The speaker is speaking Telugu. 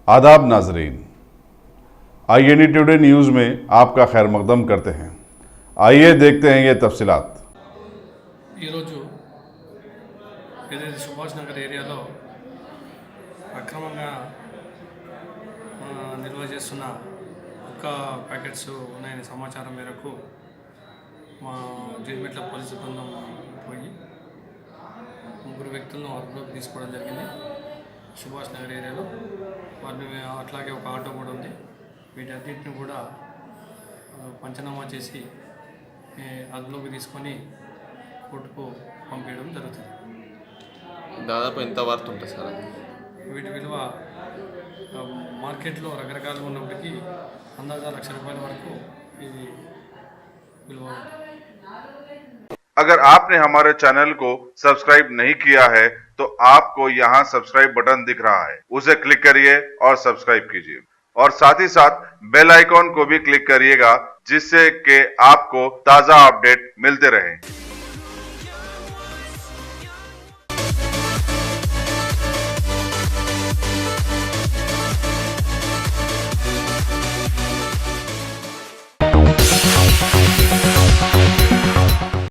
आदाब नाजरीन, INE टुडे न्यूज़ में आपका खैर मकदम करते हैं। आइए देखते हैं ये तफसीलात। ఈరోజు ఏదైతే సుభాష్ నగర్ ఏరియాలో అక్రమంగా నిల్వ చేస్తున్న కుక్క ప్యాకెట్స్ ఉన్నాయనే సమాచారం మేరకు మా జీడిమెట్ల పోలీసు బృందం పోయి ముగ్గురు వ్యక్తులను అదుపులోకి తీసుకోవడం జరిగింది సుభాష్ నగర్ ఏరియాలో. వారిని అట్లాగే ఒక ఆటో కూడా ఉంది. వీటన్నిటిని కూడా పంచనామా చేసి అదుపులోకి తీసుకొని కోర్టుకు పంపించడం జరుగుతుంది. దాదాపు ఎంత వర్త్ ఉంటుంది సార్ అది? వీటి విలువ మార్కెట్లో రకరకాలుగా ఉన్నప్పటికీ అందాజా ₹1,00,000 వరకు ఇది విలువ. अगर आपने हमारे चैनल को सब्सक्राइब नहीं किया है तो आपको यहाँ सब्सक्राइब बटन दिख रहा है, उसे क्लिक करिए और सब्सक्राइब कीजिए और साथ ही साथ बेल आइकॉन को भी क्लिक करिएगा जिससे कि आपको ताजा अपडेट मिलते रहें।